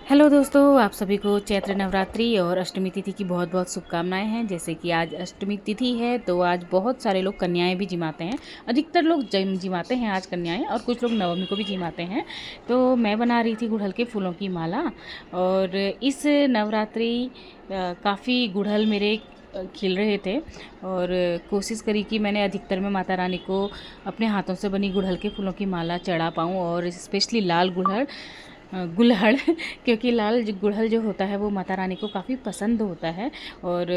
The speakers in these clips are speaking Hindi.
हेलो दोस्तों, आप सभी को चैत्र नवरात्रि और अष्टमी तिथि की बहुत बहुत शुभकामनाएं हैं। जैसे कि आज अष्टमी तिथि है तो आज बहुत सारे लोग कन्याएं भी जिमाते हैं। अधिकतर लोग जिमाते हैं आज कन्याएं, और कुछ लोग नवमी को भी जिमाते हैं। तो मैं बना रही थी गुड़हल के फूलों की माला। और इस नवरात्रि काफ़ी गुड़हल मेरे खिल रहे थे, और कोशिश करी कि मैंने अधिकतर में माता रानी को अपने हाथों से बनी गुड़हल के फूलों की माला चढ़ा पाऊँ, और स्पेशली लाल गुड़हल क्योंकि लाल गुड़हल जो होता है वो माता रानी को काफ़ी पसंद होता है। और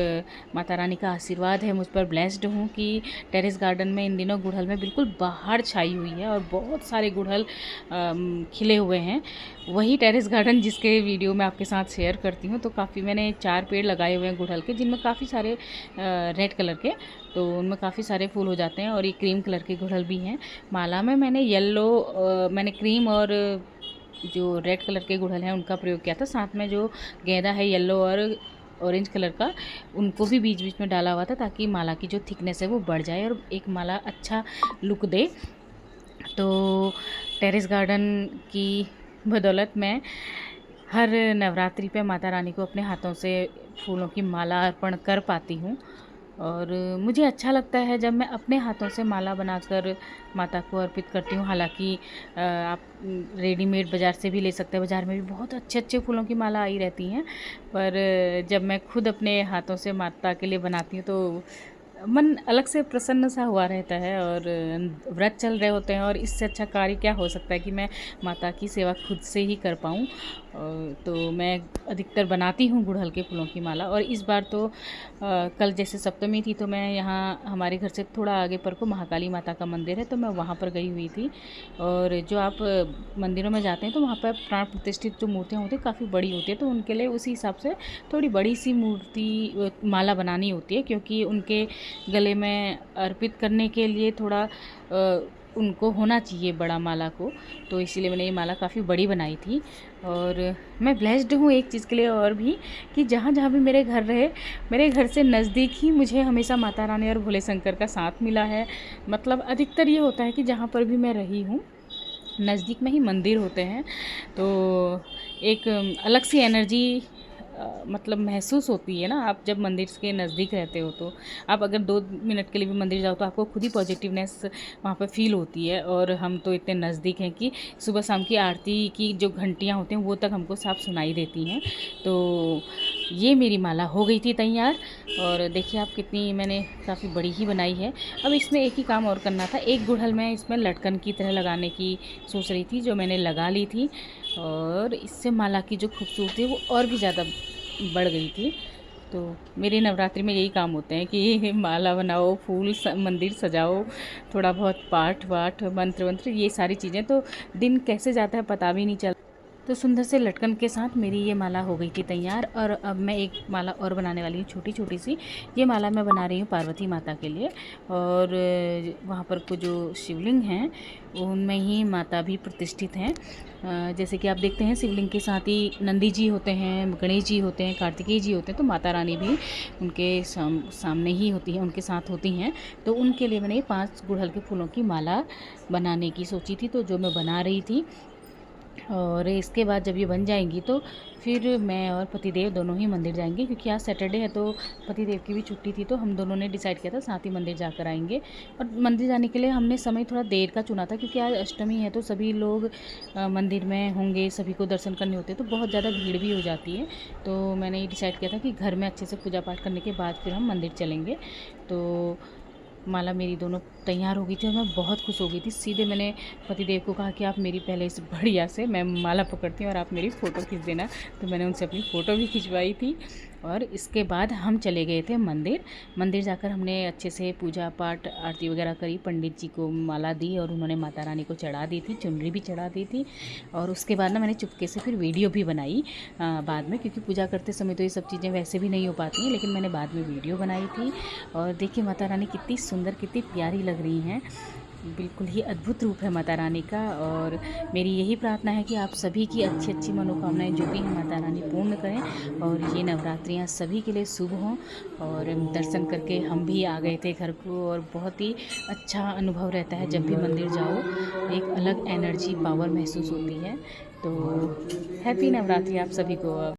माता रानी का आशीर्वाद है मुझ पर। ब्लेस्ड हूँ कि टेरेस गार्डन में इन दिनों गुड़हल में बिल्कुल बाहर छाई हुई है, और बहुत सारे गुड़हल खिले हुए हैं। वही टेरेस गार्डन जिसके वीडियो मैं आपके साथ शेयर करती हूँ। तो काफ़ी मैंने 4 पेड़ लगाए हुए हैं गुड़हल के, जिनमें काफ़ी सारे रेड कलर के, तो उनमें काफ़ी सारे फूल हो जाते हैं। और ये क्रीम कलर के गुड़हल भी हैं। माला में मैंने क्रीम और जो रेड कलर के गुड़हल हैं उनका प्रयोग किया था। साथ में जो गेंदा है येलो और ऑरेंज कलर का, उनको भी बीच बीच में डाला हुआ था, ताकि माला की जो थिकनेस है वो बढ़ जाए और एक माला अच्छा लुक दे। तो टेरेस गार्डन की बदौलत मैं हर नवरात्रि पे माता रानी को अपने हाथों से फूलों की माला अर्पण कर पाती हूँ। और मुझे अच्छा लगता है जब मैं अपने हाथों से माला बनाकर माता को अर्पित करती हूँ। हालांकि आप रेडीमेड बाज़ार से भी ले सकते हैं, बाज़ार में भी बहुत अच्छे अच्छे फूलों की माला आई रहती हैं। पर जब मैं खुद अपने हाथों से माता के लिए बनाती हूँ तो मन अलग से प्रसन्न सा हुआ रहता है। और व्रत चल रहे होते हैं, और इससे अच्छा कार्य क्या हो सकता है कि मैं माता की सेवा खुद से ही कर पाऊँ। तो मैं अधिकतर बनाती हूँ गुड़हल के फूलों की माला। और इस बार तो कल जैसे सप्तमी थी, तो मैं यहाँ हमारे घर से थोड़ा आगे पर को महाकाली माता का मंदिर है, तो मैं वहाँ पर गई हुई थी। और जो आप मंदिरों में जाते हैं तो वहाँ पर प्राण प्रतिष्ठित जो मूर्तियाँ होती हैं काफ़ी बड़ी होती है, तो उनके लिए उसी हिसाब से थोड़ी बड़ी सी मूर्ति माला बनानी होती है, क्योंकि उनके गले में अर्पित करने के लिए थोड़ा उनको होना चाहिए बड़ा माला को। तो इसीलिए मैंने ये माला काफ़ी बड़ी बनाई थी। और मैं ब्लेस्ड हूँ एक चीज़ के लिए और भी, कि जहाँ जहाँ भी मेरे घर रहे, मेरे घर से नज़दीक ही मुझे हमेशा माता रानी और भोले शंकर का साथ मिला है। मतलब अधिकतर ये होता है कि जहाँ पर भी मैं रही हूँ नज़दीक में ही मंदिर होते हैं, तो एक अलग सी एनर्जी मतलब महसूस होती है ना। आप जब मंदिर के नज़दीक रहते हो तो आप अगर 2 मिनट के लिए भी मंदिर जाओ तो आपको खुद ही पॉजिटिवनेस वहाँ पे फील होती है। और हम तो इतने नज़दीक हैं कि सुबह शाम की आरती की जो घंटियाँ होती हैं वो तक हमको साफ सुनाई देती हैं। तो ये मेरी माला हो गई थी तैयार। और देखिए आप कितनी मैंने काफ़ी बड़ी ही बनाई है। अब इसमें एक ही काम और करना था, एक गुड़हल मैं इसमें लटकन की तरह लगाने की सोच रही थी, जो मैंने लगा ली थी। और इससे माला की जो खूबसूरती है वो और भी ज़्यादा बढ़ गई थी। तो मेरे नवरात्रि में यही काम होते हैं कि माला बनाओ, मंदिर सजाओ, थोड़ा बहुत पाठ वाठ मंत्र वंत्र, ये सारी चीज़ें। तो दिन कैसे जाता है पता भी नहीं चलता। तो सुंदर से लटकन के साथ मेरी ये माला हो गई थी तैयार। और अब मैं एक माला और बनाने वाली हूँ, छोटी छोटी सी। ये माला मैं बना रही हूँ पार्वती माता के लिए। और वहाँ पर को जो शिवलिंग हैं उनमें ही माता भी प्रतिष्ठित हैं। जैसे कि आप देखते हैं शिवलिंग के साथ ही नंदी जी होते हैं, गणेश जी होते हैं, कार्तिकेय जी होते हैं, तो माता रानी भी उनके सामने ही होती हैं, उनके साथ होती हैं। तो उनके लिए मैंने 5 गुड़हल के फूलों की माला बनाने की सोची थी, तो जो मैं बना रही थी। और इसके बाद जब ये बन जाएंगी तो फिर मैं और पतिदेव दोनों ही मंदिर जाएंगे, क्योंकि आज सैटरडे है तो पतिदेव की भी छुट्टी थी। तो हम दोनों ने डिसाइड किया था साथ ही मंदिर जाकर आएंगे। और मंदिर जाने के लिए हमने समय थोड़ा देर का चुना था, क्योंकि आज अष्टमी है तो सभी लोग मंदिर में होंगे, सभी को दर्शन करने होते हैं, तो बहुत ज़्यादा भीड़ भी हो जाती है। तो मैंने ये डिसाइड किया था कि घर में अच्छे से पूजा पाठ करने के बाद फिर हम मंदिर चलेंगे। तो माला मेरी दोनों तैयार हो गई थी और मैं बहुत खुश हो गई थी। सीधे मैंने पतिदेव को कहा कि आप मेरी पहले इस बढ़िया से, मैं माला पकड़ती हूँ और आप मेरी फ़ोटो खींच देना। तो मैंने उनसे अपनी फ़ोटो भी खिंचवाई थी। और इसके बाद हम चले गए थे मंदिर। मंदिर जाकर हमने अच्छे से पूजा पाठ आरती वगैरह करी, पंडित जी को माला दी और उन्होंने माता रानी को चढ़ा दी थी, चुनरी भी चढ़ा दी थी। और उसके बाद ना मैंने चुपके से फिर वीडियो भी बनाई बाद में, क्योंकि पूजा करते समय तो ये सब चीज़ें वैसे भी नहीं हो पाती हैं, लेकिन मैंने बाद में वीडियो बनाई थी। और देखिए माता रानी कितनी सुंदर, कितनी प्यारी लग रही हैं। बिल्कुल ही अद्भुत रूप है माता रानी का। और मेरी यही प्रार्थना है कि आप सभी की अच्छी अच्छी मनोकामनाएं जो भी हैं माता रानी पूर्ण करें, और ये नवरात्रियां सभी के लिए शुभ हों। और दर्शन करके हम भी आ गए थे घर को, और बहुत ही अच्छा अनुभव रहता है जब भी मंदिर जाओ, एक अलग एनर्जी पावर महसूस होती है। तो हैप्पी नवरात्रि आप सभी को।